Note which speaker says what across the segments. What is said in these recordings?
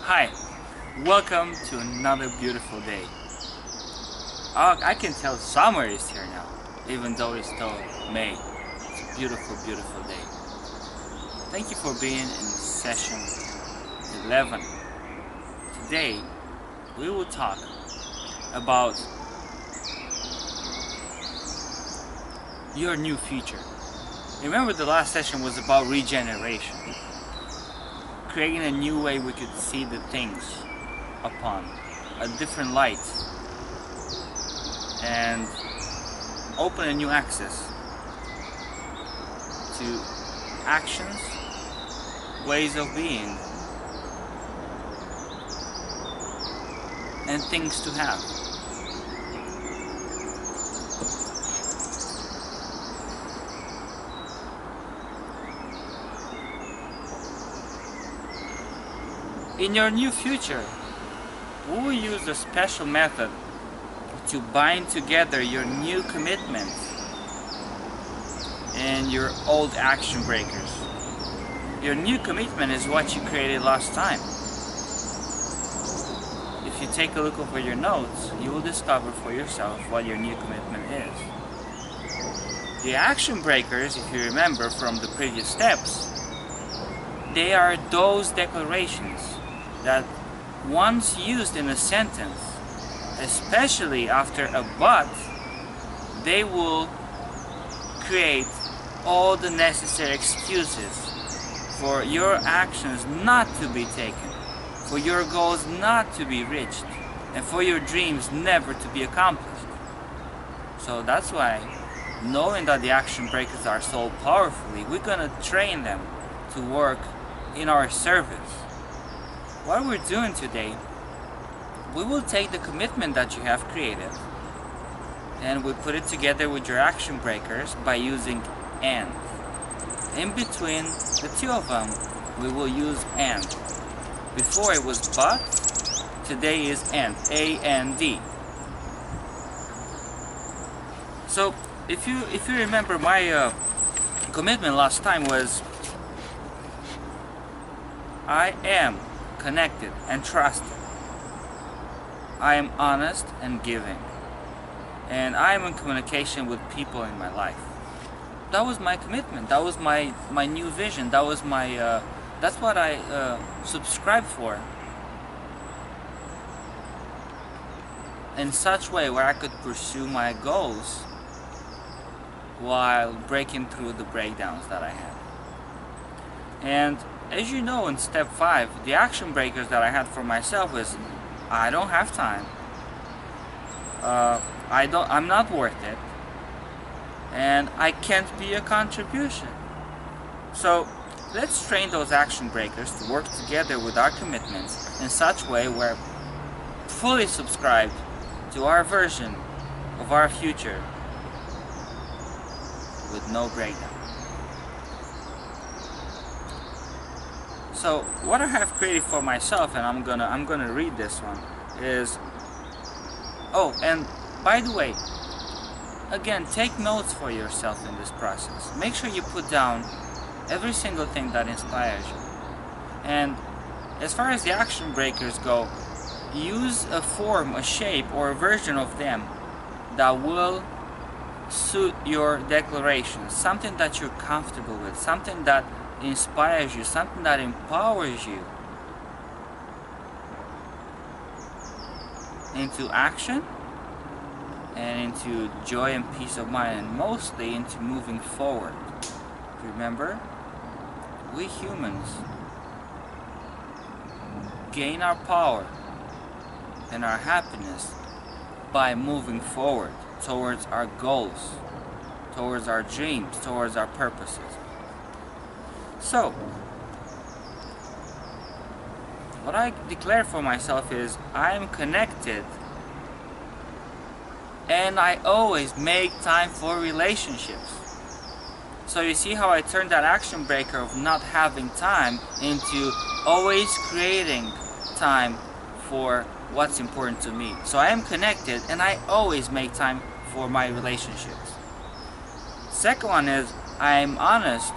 Speaker 1: Hi, welcome to another beautiful day. I can tell summer is here now, even though it's still May. It's a beautiful, beautiful day. Thank you for being in session 11. Today, we will talk about your new future. Remember, the last session was about regeneration, creating a new way we could see the things upon a different light and open a new access to actions, ways of being, and things to have. In your new future, we will use a special method to bind together your new commitments and your old action breakers. Your new commitment is what you created last time. If you take a look over your notes, you will discover for yourself what your new commitment is. The action breakers, if you remember from the previous steps, they are those declarations that once used in a sentence, especially after a but, they will create all the necessary excuses for your actions not to be taken, for your goals not to be reached, and for your dreams never to be accomplished. So that's why, knowing that the action breakers are so powerfully, we're gonna train them to work in our service. What we're doing today, we will take the commitment that you have created and we put it together with your action breakers by using and. In between the two of them, we will use and. Before it was but, today is and, A-N-D. So if you remember, my commitment last time was I am connected and trusted. I am honest and giving. And I am in communication with people in my life. That was my commitment. That was my new vision. That was my that's what I subscribed for. In such way where I could pursue my goals while breaking through the breakdowns that I had. And as you know, in step 5, the action breakers that I had for myself was I don't have time. I'm not worth it. And I can't be a contribution. So let's train those action breakers to work together with our commitments in such way we're fully subscribed to our version of our future with no breakdown. So what I have created for myself, and I'm gonna read this one, is, oh, and by the way, again, take notes for yourself in this process. Make sure you put down every single thing that inspires you. And as far as the action breakers go, use a form, a shape, or a version of them that will suit your declaration. Something that you're comfortable with, something that inspires you, something that empowers you into action and into joy and peace of mind, and mostly into moving forward. Remember, we humans gain our power and our happiness by moving forward towards our goals, towards our dreams, towards our purposes. So, what I declare for myself is I am connected and I always make time for relationships. So you see how I turned that action breaker of not having time into always creating time for what's important to me. So I am connected and I always make time for my relationships. Second one is I am honest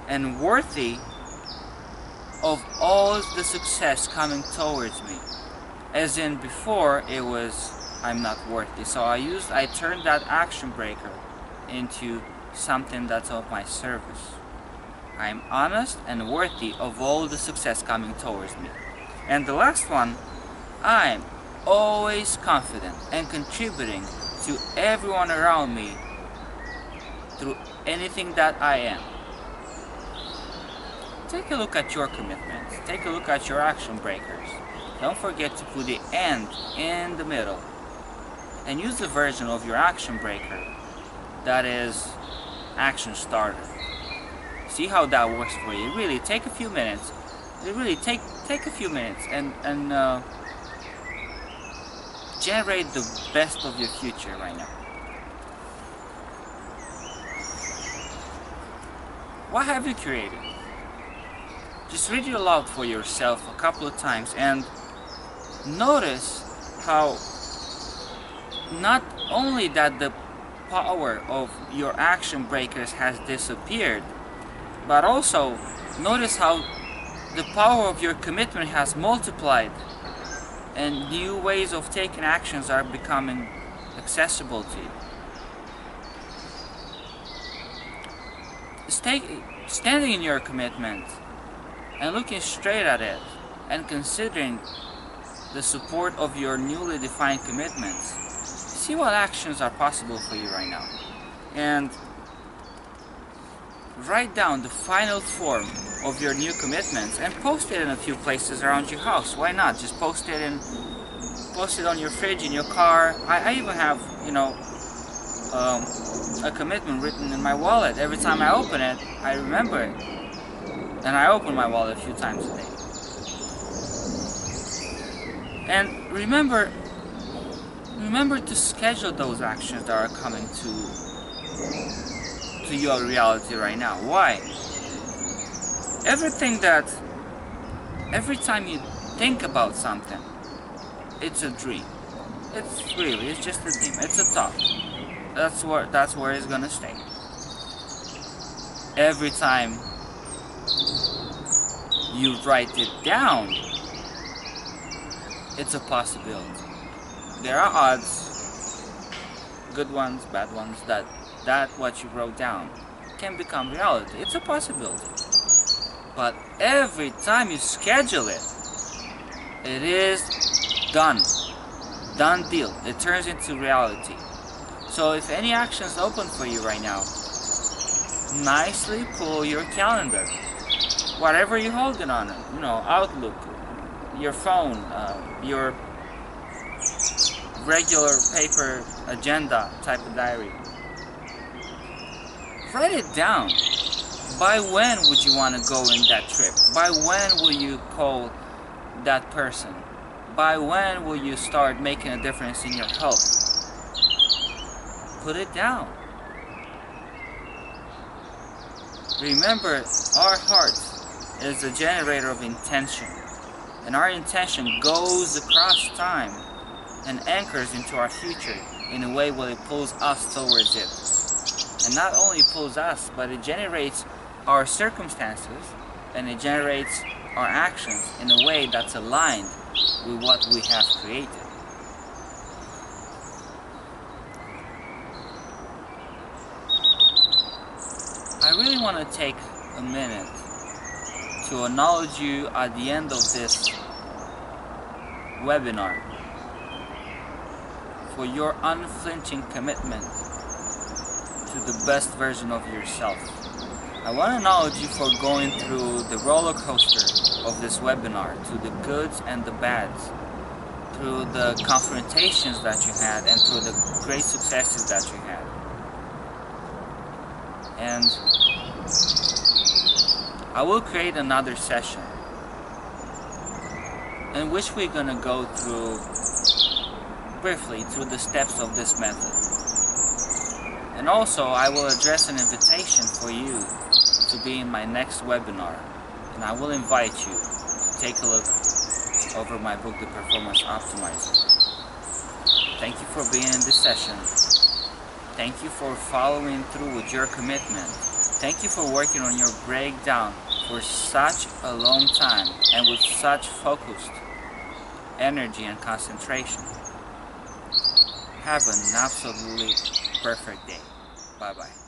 Speaker 1: and worthy of all the success coming towards me. As in before, it was I'm not worthy. So I turned that action breaker into something that's of my service. I'm honest and worthy of all the success coming towards me. And the last one, I'm always confident and contributing to everyone around me through anything that I am. Take a look at your commitments. Take a look at your action breakers. Don't forget to put the end in the middle. And use the version of your action breaker that is action starter. See how that works for you. Really take a few minutes. Really take a few minutes and generate the best of your future right now. What have you created? Just read it aloud for yourself a couple of times and notice how not only that the power of your action breakers has disappeared, but also notice how the power of your commitment has multiplied and new ways of taking actions are becoming accessible to you. Standing in your commitment and looking straight at it and considering the support of your newly defined commitments, see what actions are possible for you right now. And write down the final form of your new commitments and post it in a few places around your house. Why not? Just post it on your fridge, in your car. I even have, a commitment written in my wallet. Every time I open it, I remember it. And I open my wallet a few times a day. And remember to schedule those actions that are coming to your reality right now. Why? Every time you think about something, it's a dream. It's just a dream. It's a thought. That's where it's gonna stay. Every time you write it down, it's a possibility. There are odds, good ones, bad ones, that what you wrote down can become reality. It's a possibility. But every time you schedule it, it is done. Done deal. It turns into reality. So if any actions open for you right now, nicely pull your calendar. Whatever you're holding on it, Outlook, your phone, your regular paper agenda type of diary. Write it down. By when would you want to go in that trip? By when will you call that person? By when will you start making a difference in your health? Put it down. Remember, our heart is the generator of intention. And our intention goes across time and anchors into our future in a way where it pulls us towards it. And not only pulls us, but it generates our circumstances and it generates our actions in a way that's aligned with what we have created. I really want to take a minute to acknowledge you at the end of this webinar for your unflinching commitment to the best version of yourself. I want to acknowledge you for going through the roller coaster of this webinar, through the goods and the bads, through the confrontations that you had and through the great successes that you had. And I will create another session in which we're going to go through briefly through the steps of this method. And also I will address an invitation for you to be in my next webinar, and I will invite you to take a look over my book, The Performance Optimizer. Thank you for being in this session. Thank you for following through with your commitment. Thank you for working on your breakdown for such a long time and with such focused energy and concentration. Have an absolutely perfect day. Bye bye.